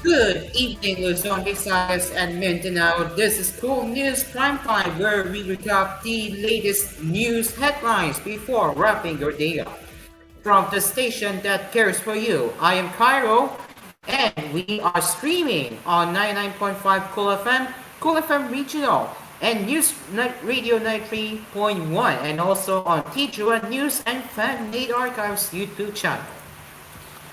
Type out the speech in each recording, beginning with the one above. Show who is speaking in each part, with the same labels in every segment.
Speaker 1: Good evening, Luzon, Visayas, and Mindanao. This is koolNews Primetime, where we recap the latest news headlines before wrapping your day up. From the station that cares for you, I am Cairo, and we are streaming on 99.5 Cool FM Regional, and News Radio 93.1, and also on TGN News and Fan Made Archives YouTube channel.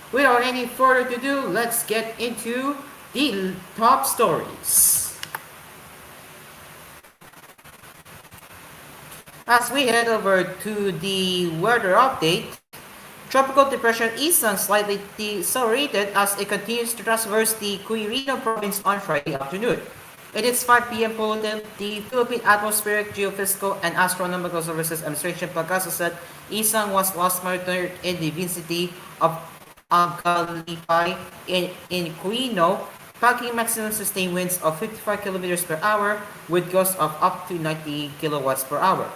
Speaker 1: Without any further ado, let's get into the top stories. As we head over to the weather update, Tropical Depression Isang slightly decelerated as it continues to traverse the Quirino province on Friday afternoon. It is 5 p.m. Poland. The Philippine Atmospheric, Geophysical, and Astronomical Services Administration Pagasa said Isang was last monitored in the vicinity of Agalipay in Quirino, packing maximum sustained winds of 55 kilometers per hour with gusts of up to 90 kilowatts per hour.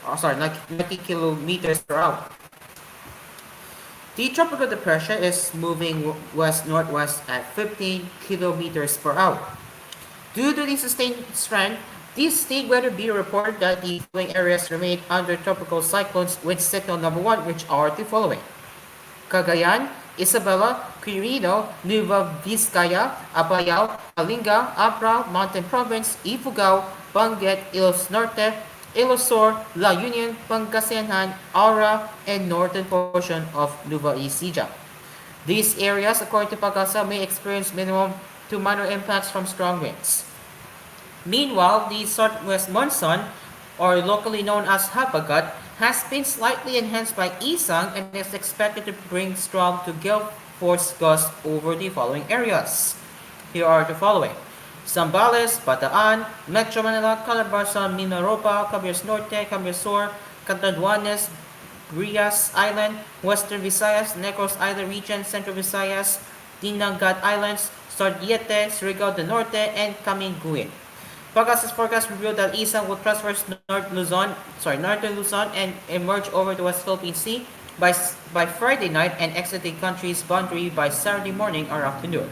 Speaker 1: 90 kilometers per hour. The tropical depression is moving west-northwest at 15 kilometers per hour. Due to the sustained strength, the State Weather Bureau reported that the following areas remain under tropical cyclones with signal number 1, which are the following: Cagayan, Isabela, Quirino, Nueva Vizcaya, Apayao, Kalinga, Abra, Mountain Province, Ifugao, Benguet, Ilos Norte, Ilocos, La Union, Pangasinan, Aura, and northern portion of Nueva Ecija. These areas, according to Pagasa, may experience minimum to minor impacts from strong winds. Meanwhile, the southwest monsoon, or locally known as Habagat, has been slightly enhanced by Isang and is expected to bring strong to gale force gusts over the following areas. Here are the following: Zambales, Bataan, Metro Manila, Calabarzon, Mimaropa, Cabias Norte, Cabias Sur, Catanduanes, Grias Island, Western Visayas, Negros Island Region, Central Visayas, Dinagat Islands, Sordiete, Surigao del Norte, and Caminguin. Pagasa's forecast revealed that Isang will traverse northern Luzon and emerge over the West Philippine Sea by Friday night and exit the country's boundary by Saturday morning or afternoon.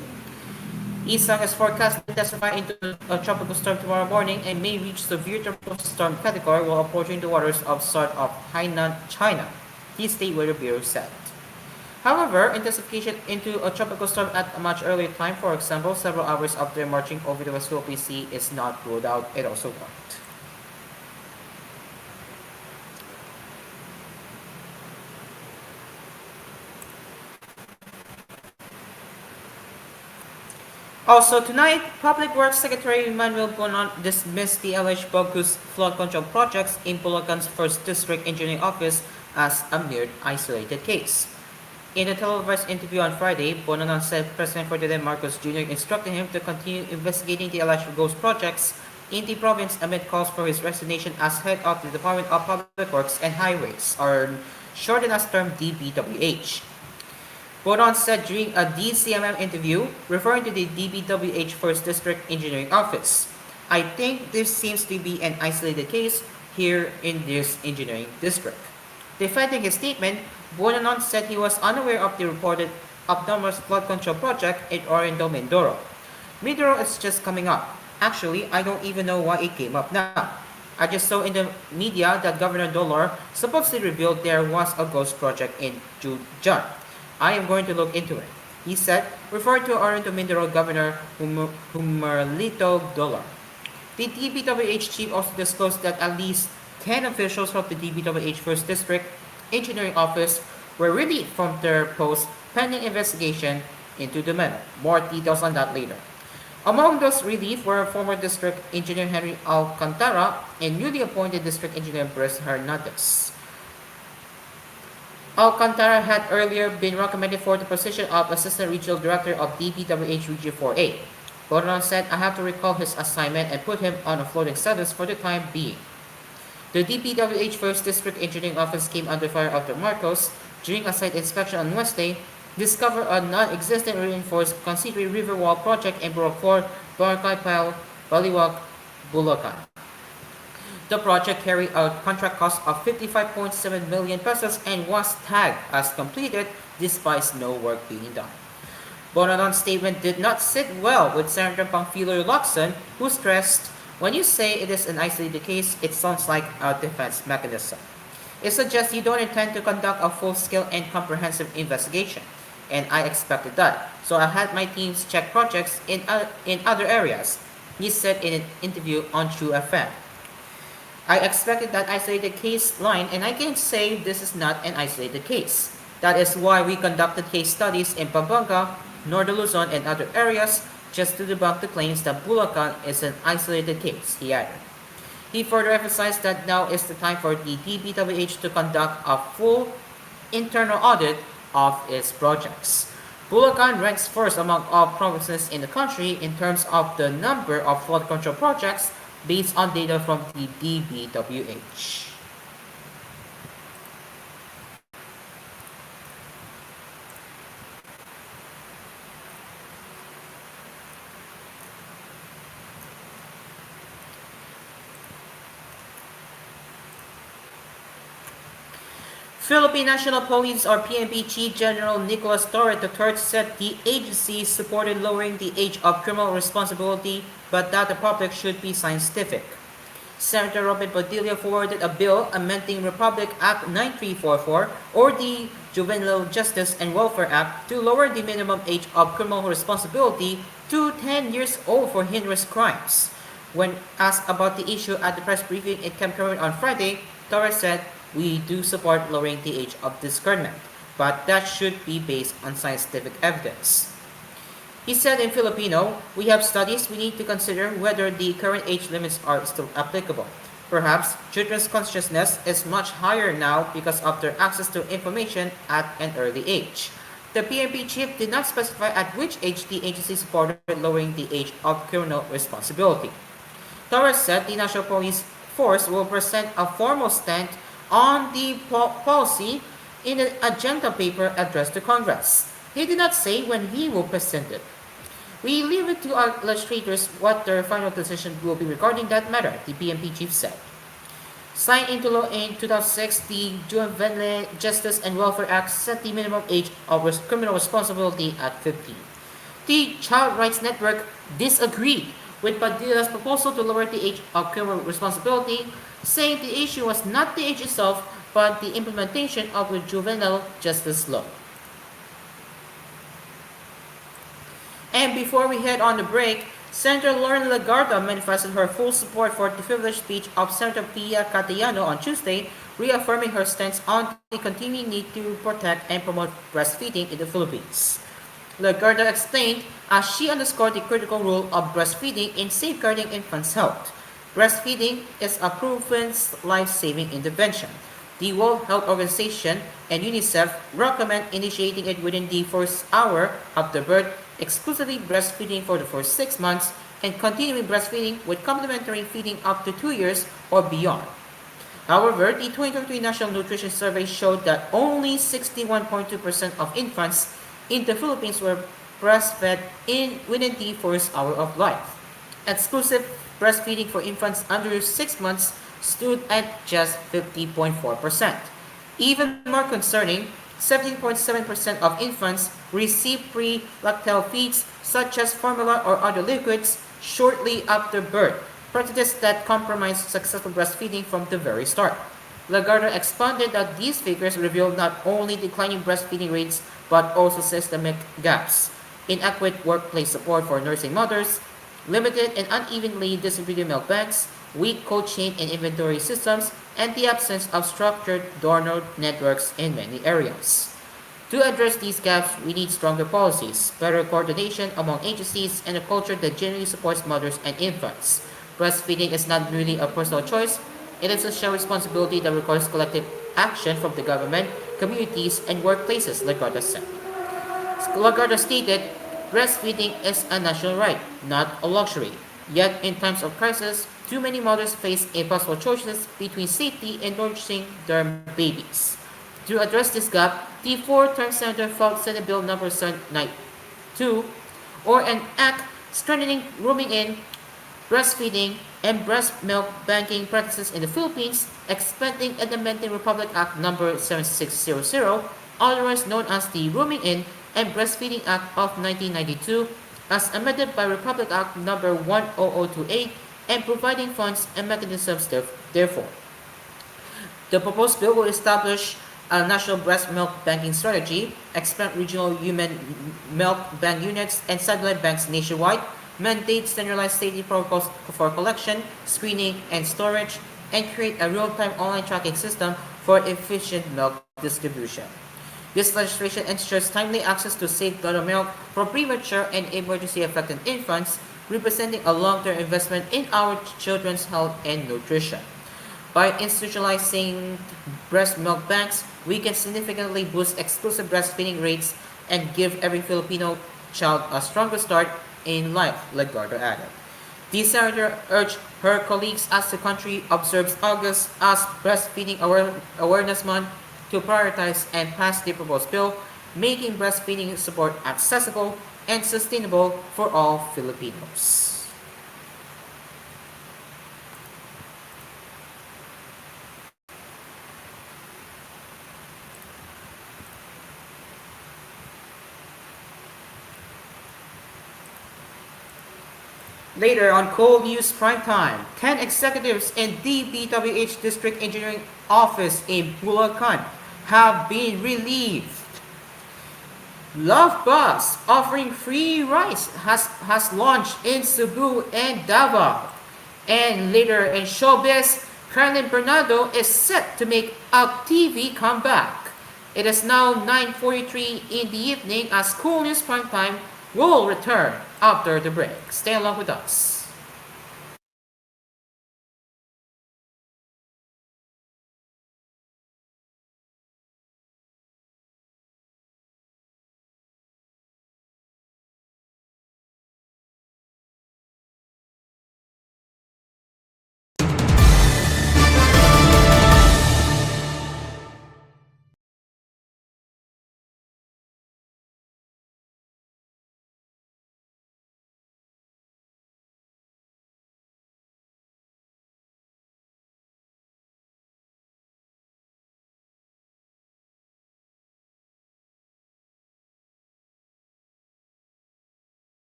Speaker 1: Isang is forecast to intensify into a tropical storm tomorrow morning and may reach severe tropical storm category while approaching the waters of south of Hainan, China, the State Weather Bureau said. However, intensification into a tropical storm at a much earlier time, for example, several hours after marching over the West Philippine Sea, is not ruled out. It also warned. Also tonight, Public Works Secretary Manuel Bonan dismissed the alleged bogus flood control projects in Bulacan's 1st District Engineering Office as a mere isolated case. In a televised interview on Friday, Bonanan said President Ferdinand Marcos Jr. instructed him to continue investigating the alleged ghost projects in the province amid calls for his resignation as head of the Department of Public Works and Highways, or shortened as term DBWH. Bonan said during a DCMM interview, referring to the DBWH 1st District Engineering Office, "I think this seems to be an isolated case here in this engineering district." Defending his statement, Bonanon said he was unaware of the reported abnormal flood control project in Orindo, Mindoro. "Mindoro is just coming up. Actually, I don't even know why it came up now. I just saw in the media that Governor Dolor supposedly revealed there was a ghost project in June. I am going to look into it," he said, referring to Orindo Mindoro Governor Humerlito Dolor. The DBWH chief also disclosed that at least 10 officials from the DBWH 1st District Engineering Office were relieved from their posts pending investigation into the matter. More details on that later. Among those relieved were former District Engineer Henry Alcantara and newly appointed District Engineer Bres Hernandez. Alcantara had earlier been recommended for the position of Assistant Regional Director of DBWH Region 4A. Bonan said, "I have to recall his assignment and put him on a floating status for the time being." The DPWH 1st District Engineering Office came under fire after Marcos, during a site inspection on Wednesday, discovered a non-existent reinforced concrete river wall project in Block 4, Barangay Pile, Baliwag, Bulacan. The project carried a contract cost of 55.7 million pesos and was tagged as completed despite no work being done. Bonadon's statement did not sit well with Senator Pamphilo Locson, who stressed, when you say it is an isolated case, it sounds like a defense mechanism. It suggests you don't intend to conduct a full-scale and comprehensive investigation, and I expected that. So I had my teams check projects in other areas, he said in an interview on True FM. I expected that isolated case line, and I can say this is not an isolated case. That is why we conducted case studies in Pampanga, Northern Luzon, and other areas just to debunk the claims that Bulacan is an isolated case, he added. He further emphasized that now is the time for the DPWH to conduct a full internal audit of its projects. Bulacan ranks first among all provinces in the country in terms of the number of flood control projects based on data from the DPWH. Philippine National Police or PNP Chief General Nicholas Torres III said the agency supported lowering the age of criminal responsibility but that the public should be scientific. Senator Robin Padilla forwarded a bill amending Republic Act 9344 or the Juvenile Justice and Welfare Act to lower the minimum age of criminal responsibility to 10 years old for heinous crimes. When asked about the issue at the press briefing in Camp Cremon on Friday, Torres said, "We do support lowering the age of discernment, but that should be based on scientific evidence." He said in Filipino, "We have studies we need to consider whether the current age limits are still applicable. Perhaps children's consciousness is much higher now because of their access to information at an early age." The PNP chief did not specify at which age the agency supported lowering the age of criminal responsibility. Torres said the National Police Force will present a formal stand on the policy in an agenda paper addressed to Congress. He did not say when he will present it. "We leave it to our legislators what their final decision will be regarding that matter," the PNP chief said. Signed into law in 2006, the Juvenile Justice and Welfare Act set the minimum age of criminal responsibility at 15. The Child Rights Network disagreed with Padilla's proposal to lower the age of criminal responsibility, saying the issue was not the age itself, but the implementation of the juvenile justice law. And before we head on the break, Senator Lauren Legarda manifested her full support for the privileged speech of Senator Pia Catayano on Tuesday, reaffirming her stance on the continuing need to protect and promote breastfeeding in the Philippines. Legarda explained as she underscored the critical role of breastfeeding in safeguarding infants' health. Breastfeeding is a proven life-saving intervention. The World Health Organization and UNICEF recommend initiating it within the first hour after birth, exclusively breastfeeding for the first 6 months, and continuing breastfeeding with complementary feeding up to 2 years or beyond. However, the 2023 National Nutrition Survey showed that only 61.2% of infants in the Philippines were breastfed within the first hour of life. Exclusive breastfeeding for infants under 6 months stood at just 50.4%. Even more concerning, 17.7% of infants receive pre-lactal feeds such as formula or other liquids shortly after birth, practices that compromise successful breastfeeding from the very start. Legarda expounded that these figures reveal not only declining breastfeeding rates but also systemic gaps, inadequate workplace support for nursing mothers, limited and unevenly distributed milk banks, weak cold chain and inventory systems, and the absence of structured donor networks in many areas. To address these gaps, we need stronger policies, better coordination among agencies, and a culture that genuinely supports mothers and infants. Breastfeeding is not merely a personal choice, it is a shared responsibility that requires collective action from the government, communities, and workplaces, Legarda said. Legarda stated, breastfeeding is a national right, not a luxury. Yet, in times of crisis, too many mothers face impossible choices between safety and nourishing their babies. To address this gap, the fourth-term senator filed Senate Bill No. 792, or an act strengthening rooming in, breastfeeding, and breast milk banking practices in the Philippines, expanding and amending Republic Act No. 7600, otherwise known as the Rooming In and Breastfeeding Act of 1992 as amended by Republic Act No. 10028 and providing funds and mechanisms therefore. The proposed bill will establish a national breast milk banking strategy, expand regional human milk bank units and satellite banks nationwide, mandate standardized safety protocols for collection, screening, and storage, and create a real-time online tracking system for efficient milk distribution. This legislation ensures timely access to safe daughter milk for premature and emergency affected infants, representing a long-term investment in our children's health and nutrition. By institutionalizing breast milk banks, we can significantly boost exclusive breastfeeding rates and give every Filipino child a stronger start in life, Legardo added. The senator urged her colleagues as the country observes August as Breastfeeding Awareness Month to prioritize and pass the proposed bill, making breastfeeding support accessible and sustainable for all Filipinos. Later on koolNews Primetime, 10 executives in TVH District Engineering Office in Bulacan have been relieved. Love Bus offering free rides has launched in Cebu and Davao. And later in showbiz, Carolyn Bernardo is set to make a TV comeback. It is now 9:43 in the evening as koolNews Primetime will return after the break. Stay along with us.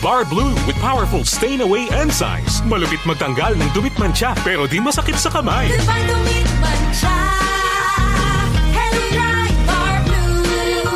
Speaker 2: Bar Blue with powerful stain-away enzymes. Malupit magtanggal ng dumit mancha pero di masakit sa kamay.
Speaker 3: Goodbye dumit mancha. Hello Dry Bar Blue.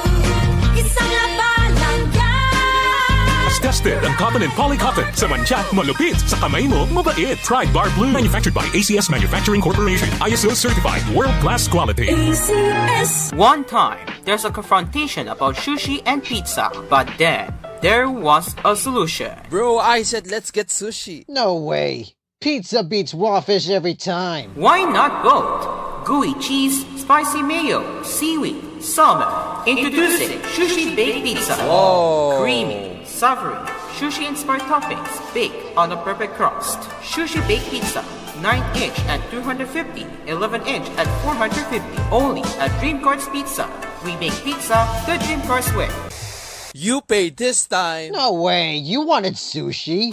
Speaker 3: Isang laban lang yan.
Speaker 2: As tested ang cotton and polycotton. Sa mancha, malupit. Sa kamay mo, mabait. Pride Bar Blue. Manufactured by ACS Manufacturing Corporation. ISO certified. World-class quality.
Speaker 3: ACS.
Speaker 1: One time, there's a confrontation about sushi and pizza, but then there was a solution.
Speaker 4: Bro, I said let's get sushi.
Speaker 5: No way. Pizza beats raw fish every time.
Speaker 1: Why not both? Gooey cheese, spicy mayo, seaweed, salmon. Introducing Sushi Baked Pizza.
Speaker 4: Whoa.
Speaker 1: Creamy, savory, sushi-inspired toppings baked on a perfect crust. Sushi Baked Pizza. 9-inch at 250, 11-inch at 450. Only at Dream Cars Pizza. We make pizza the Dream Cars way.
Speaker 4: You paid this time.
Speaker 5: No way. You wanted sushi?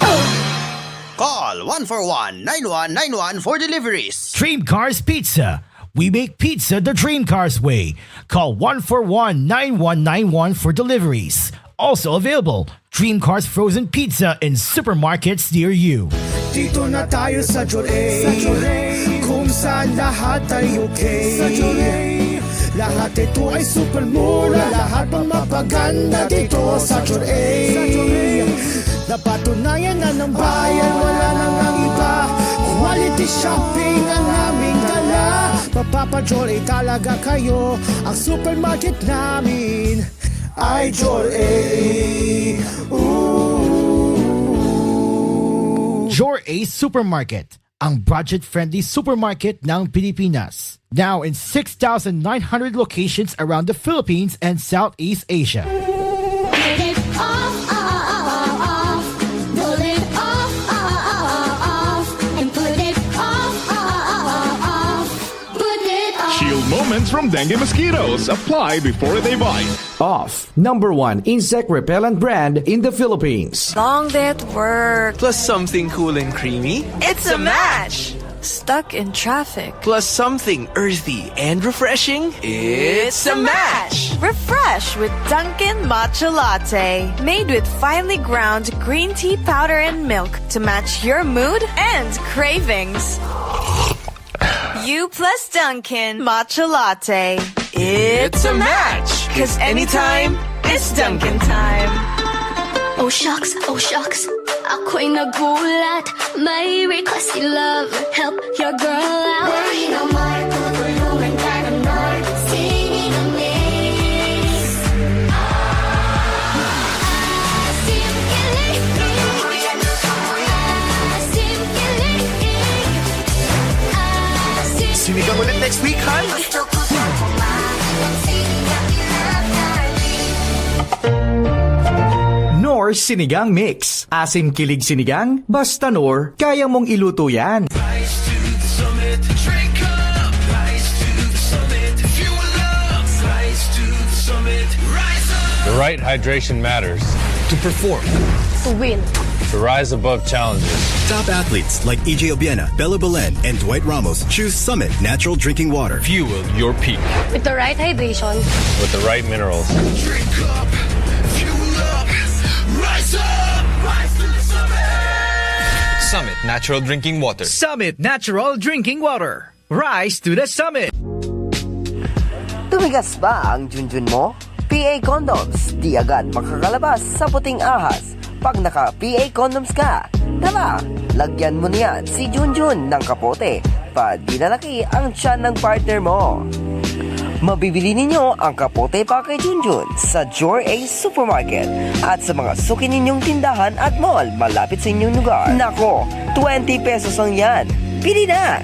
Speaker 6: Call 141-9191 for deliveries.
Speaker 7: Dream Cars Pizza. We make pizza the Dream Cars way. Call 141-9191 for deliveries. Also available, Dream Cars Frozen Pizza in supermarkets near you.
Speaker 8: Dito na tayo sa Joray, kung saan lahat ay okay. Sa Joray, lahat ito ay super mura. Lahat pang mapaganda dito sa Joray. Napatunayan na ng bayan, wala nang ang iba. Quality shopping ang aming dala. Mapapajol talaga kayo. Ang supermarket namin ay Jor A.
Speaker 7: Jor A Supermarket, ang budget-friendly supermarket ng Pilipinas. Now in 6,900 locations around the Philippines and Southeast Asia.
Speaker 3: Put it off, off. Pull it off, off. And put it off, off. Put it off.
Speaker 2: Shield moments from dengue mosquitoes. Apply before they bite.
Speaker 9: Off, #1 insect repellent brand in the Philippines.
Speaker 10: Long day at work.
Speaker 4: Plus something cool and creamy.
Speaker 10: It's a match. Stuck in traffic.
Speaker 4: Plus something earthy and refreshing. It's a match.
Speaker 10: Refresh with Dunkin' Matcha Latte. Made with finely ground green tea powder and milk to match your mood and cravings. You plus Dunkin' Matcha Latte. It's a match. Cause anytime, it's Dunkin' time.
Speaker 3: Oh shucks, ako'y nagulat. May request si love, help your girl out. Worry no more, tutulungan ka ng Lord. Singing a mix. Asim kilig.
Speaker 4: Sinigang ulit next week, Han?
Speaker 3: Gusto ko sa kumain. Sinigang love darling.
Speaker 9: Nor Sinigang Mix. Asim kilig sinigang, basta Nor, kaya mong iluto yan.
Speaker 11: The right hydration matters.
Speaker 12: To perform.
Speaker 3: To win.
Speaker 11: To rise above challenges.
Speaker 12: Top athletes like EJ Obiena, Bella Belen, and Dwight Ramos choose Summit Natural Drinking Water.
Speaker 11: Fuel your peak
Speaker 3: With the right hydration.
Speaker 11: with the right minerals.
Speaker 8: Drink up, fuel up, rise up, rise to the summit.
Speaker 12: Summit Natural Drinking Water.
Speaker 9: Summit Natural Drinking Water. Rise to the summit.
Speaker 13: Tumigas ba ang junjun mo? PA Condoms, di agad makakalabas sa puting ahas. Pag naka-PA Condoms ka, tara, lagyan mo niyan si Junjun ng kapote. Pa di lalaki ang tiyan ng partner mo. Mabibili ninyo ang kapote pa kay Junjun sa Jor A Supermarket at sa mga suki ninyong tindahan at mall malapit sa inyong lugar. Nako, 20 pesos lang yan. Pili na!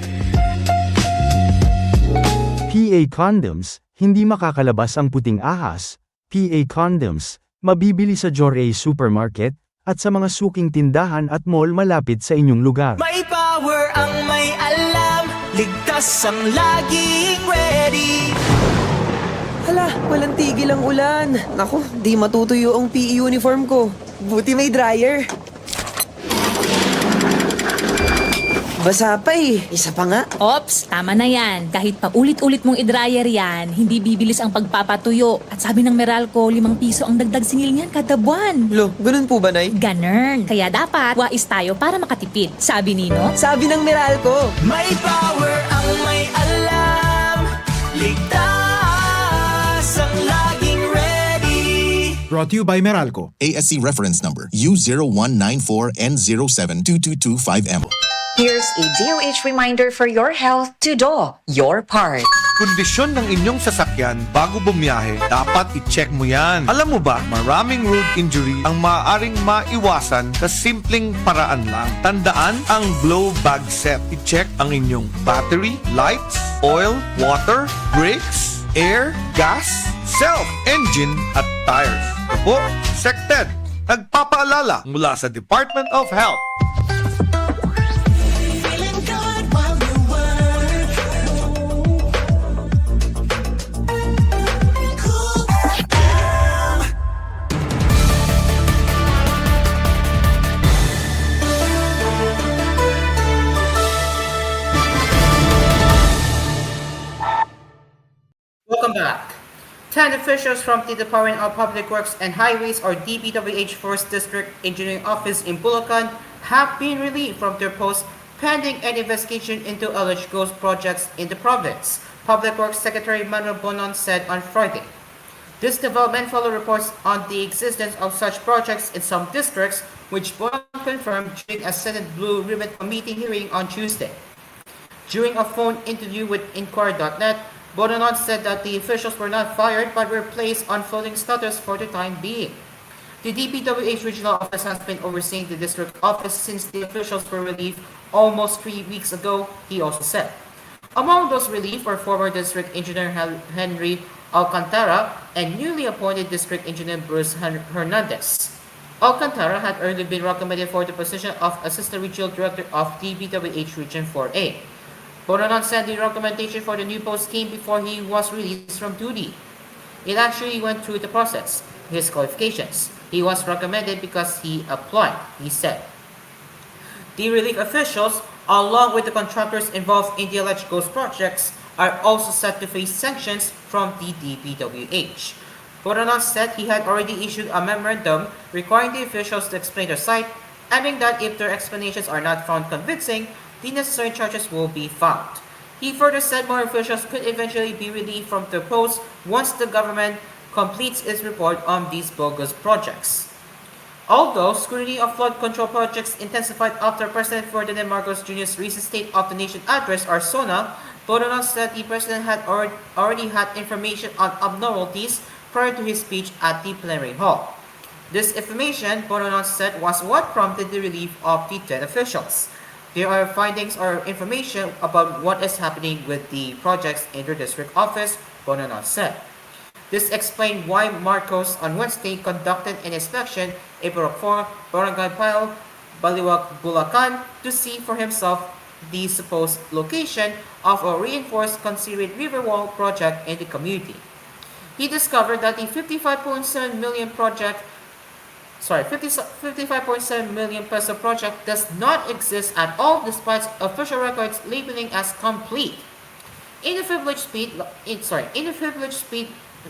Speaker 14: PA Condoms, hindi makakalabas ang puting ahas. PA Condoms, mabibili sa Jor A Supermarket at sa mga suking tindahan at mall malapit sa inyong lugar.
Speaker 15: May power ang may alam, ligtas ang laging ready.
Speaker 16: Hala, walang tigil ang ulan. Naku, di matutuyo ang PE uniform ko. Buti may dryer. Basa pa eh. Isa pa nga.
Speaker 17: Ops, tama na yan. Kahit pa ulit-ulit mong i-dryer yan, hindi bibilis ang pagpapatuyo. At sabi ng Meralco, 5 piso ang dagdag singil niyan kada buwan.
Speaker 16: Lo, ganun po ba, Nay?
Speaker 17: Ganun. Kaya dapat, wais tayo para makatipid. Sabi nino?
Speaker 16: Sabi ng Meralco.
Speaker 15: May power ang may alam, ligtas ang laging ready.
Speaker 18: Brought to you by Meralco.
Speaker 19: ASC reference number U0194N072225M.
Speaker 20: Here's a DOH reminder for your health to do your part.
Speaker 21: Kondisyon ng inyong sasakyan bago bumiyahe, dapat i-check mo yan. Alam mo ba, maraming road injury ang maaaring maiwasan sa simpleng paraan lang. Tandaan ang blow bag set. I-check ang inyong battery, lights, oil, water, brakes, air, gas, self-engine at tires. Ako, SecTed, nagpapaalala mula sa Department of Health.
Speaker 1: Welcome back. 10 officials from the Department of Public Works and Highways or DPWH 1st District Engineering Office in Bulacan have been relieved from their posts pending an investigation into alleged ghost projects in the province, Public Works Secretary Manuel Bonon said on Friday. This development followed reports on the existence of such projects in some districts, which Bonon confirmed during a Senate Blue Ribbon Committee hearing on Tuesday. During a phone interview with Inquirer.net, Bonanon said that the officials were not fired but were placed on floating status for the time being. The DPWH regional office has been overseeing the district office since the officials were relieved almost 3 weeks ago, he also said. Among those relieved were former District Engineer Henry Alcantara and newly appointed District Engineer Bruce Hernandez. Alcantara had earlier been recommended for the position of Assistant Regional Director of DPWH Region 4A. Bonanon said the recommendation for the new post came before he was released from duty. It actually went through the process, his qualifications. He was recommended because he applied, he said. The relief officials, along with the contractors involved in the alleged ghost projects, are also set to face sanctions from the DPWH. Bonanon said he had already issued a memorandum requiring the officials to explain their site, adding that if their explanations are not found convincing, the necessary charges will be found. He further said more officials could eventually be relieved from their posts once the government completes its report on these bogus projects. Although scrutiny of flood control projects intensified after President Ferdinand Marcos Jr.'s recent State of the Nation address, or SONA, Bonanon said the president had already had information on abnormalities prior to his speech at the plenary hall. This information, Bonanon said, was what prompted the relief of the 10 officials. There are findings or information about what is happening with the projects in their district office, Bonanon said. This explained why Marcos on Wednesday conducted an inspection in Block 4, Barangay Pile, Baliwag, Bulacan, to see for himself the supposed location of a reinforced concrete river wall project in the community. He discovered that the 55.7 million peso project does not exist at all despite official records labeling as complete. In a privileged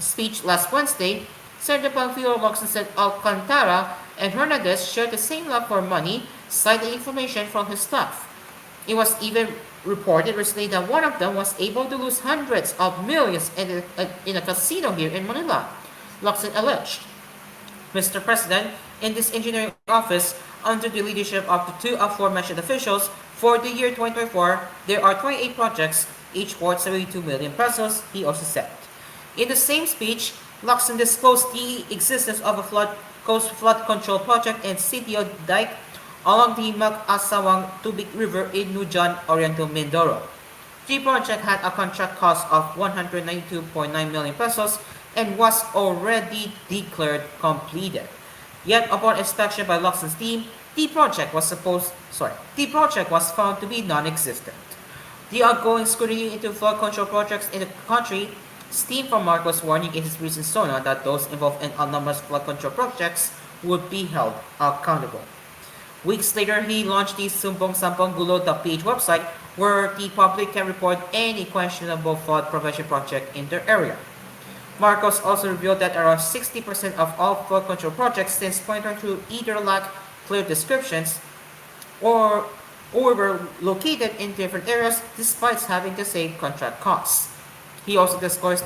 Speaker 1: speech last Wednesday, Senator Pamphilo Locsin said Alcantara and Hernandez shared the same love for money, citing information from his staff. It was even reported recently that one of them was able to lose hundreds of millions in a casino here in Manila, Locsin alleged. Mr. President, in this engineering office, under the leadership of the two aforementioned officials, for the year 2024, there are 28 projects, each worth 72 million pesos, he also said. In the same speech, Locsin disclosed the existence of a coast flood control project in Sitio Dike along the Mag-Asawang Tubig River in Nujan, Oriental Mindoro. The project had a contract cost of 192.9 million pesos and was already declared completed. Yet upon inspection by Locsin's team, the project was found to be non-existent. The ongoing scrutiny into flood control projects in the country stemmed from Marcos' warning in his recent SONA that those involved in numerous flood control projects would be held accountable. Weeks later, he launched the sumbongsamponggulo.ph website where the public can report any questionable flood prevention project in their area. Marcos also revealed that around 60% of all flood control projects since 2022 either lack clear descriptions or were located in different areas despite having the same contract costs. He also disclosed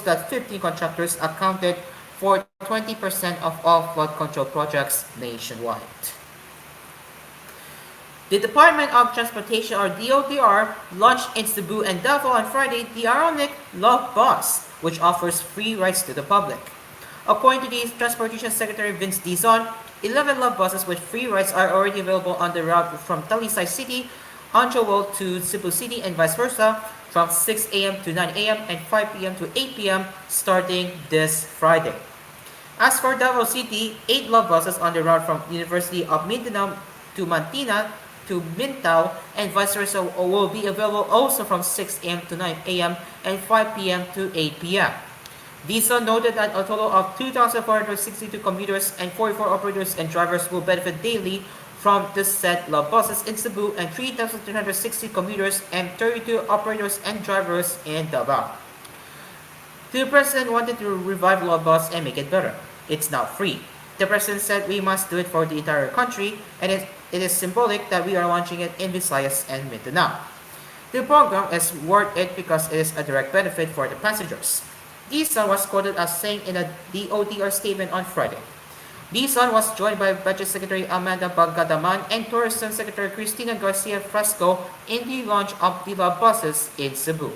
Speaker 1: that 15 contractors accounted for 20% of all flood control projects nationwide. The Department of Transportation, or DOTR, launched in Cebu and Davao on Friday the ironic Love Bus, which offers free rides to the public. According to the Transportation Secretary Vince Dizon, 11 Love Buses with free rides are already available on the route from Talisay City, Anjo World to Cebu City and vice versa, from 6 a.m. to 9 a.m. and 5 p.m. to 8 p.m. starting this Friday. As for Davao City, 8 Love Buses on the route from University of Mindanao to Mantina to Mintao and vice versa will be available also from 6 a.m. to 9 a.m. and 5 p.m. to 8 p.m. Dizon noted that a total of 2,462 commuters and 44 operators and drivers will benefit daily from the said Love Buses in Cebu and 3,360 commuters and 32 operators and drivers in Davao. The President wanted to revive Love Bus and make it better. It's now free. The President said we must do it for the entire country, and it is symbolic that we are launching it in Visayas and Mindanao. The program is worth it because it is a direct benefit for the passengers. Dizon was quoted as saying in a DOTR statement on Friday. Dizon was joined by Budget Secretary Amanda Bagadaman and Tourism Secretary Cristina Garcia Fresco in the launch of Viva buses in Cebu.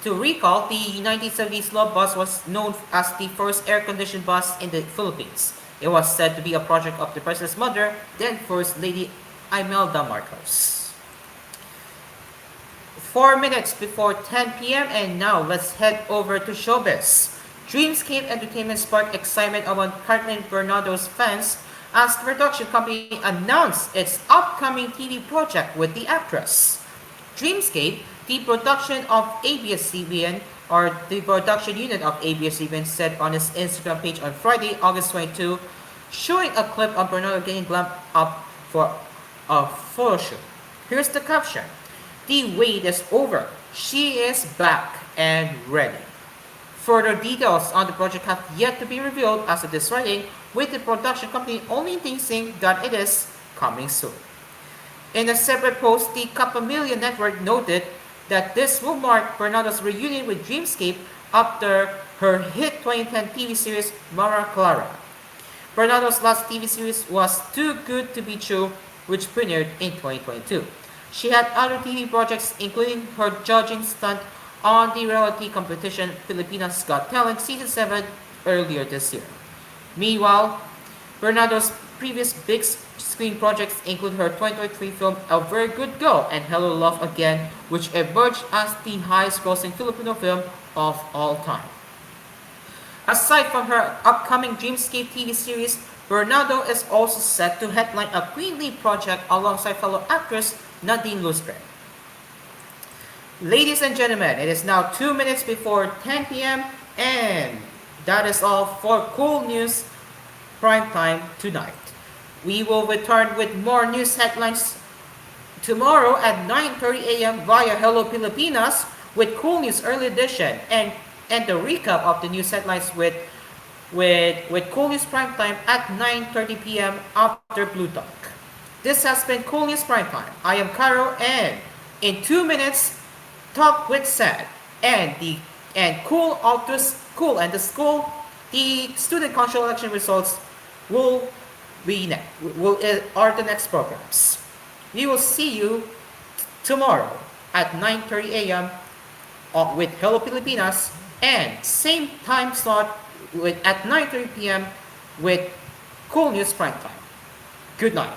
Speaker 1: To recall, the 1970s Love Bus was known as the first air-conditioned bus in the Philippines. It was said to be a project of the President's mother, then First Lady Imelda Marcos. 4 minutes before 10 p.m. and now let's head over to showbiz. Dreamscape Entertainment sparked excitement among Kathleen Bernardo's fans as the production company announced its upcoming TV project with the actress. Dreamscape, the production of ABS-CBN, or the production unit of ABS-CBN, said on its Instagram page on Friday, August 22, showing a clip of Bernardo getting glammed up for a photo shoot. Here's the caption: "The wait is over. She is back and ready." Further details on the project have yet to be revealed as of this writing, with the production company only teasing that it is coming soon. In a separate post, the Kapamilya Network noted that this will mark Bernardo's reunion with Dreamscape after her hit 2010 TV series Mara Clara. Bernardo's last TV series was Too Good to Be True, which premiered in 2022. She had other TV projects, including her judging stunt on the reality competition Pilipinas Got Talent Season 7 earlier this year. Meanwhile, Bernardo's previous big screen projects include her 2023 film A Very Good Girl and Hello Love Again, which emerged as the highest-grossing Filipino film of all time. Aside from her upcoming Dreamscape TV series, Bernardo is also set to headline a queenly project alongside fellow actress Nadine Lustre. Ladies and gentlemen, it is now 2 minutes before 10 p.m. and that is all for koolNews Primetime tonight. We will return with more news headlines tomorrow at 9:30 a.m. via Hello Pilipinas with koolNews Early Edition and the recap of the news headlines with koolNews Primetime at 9:30 p.m. after Blue Talk. This has been koolNews Primetime. I am Caro, and in 2 minutes, Talk with Sad and Cool and the school, the student council election results are the next programs. We will see you tomorrow at 9:30 a.m. With Hello Pilipinas and same time slot at 9:30 p.m. with koolNews Primetime. Good night.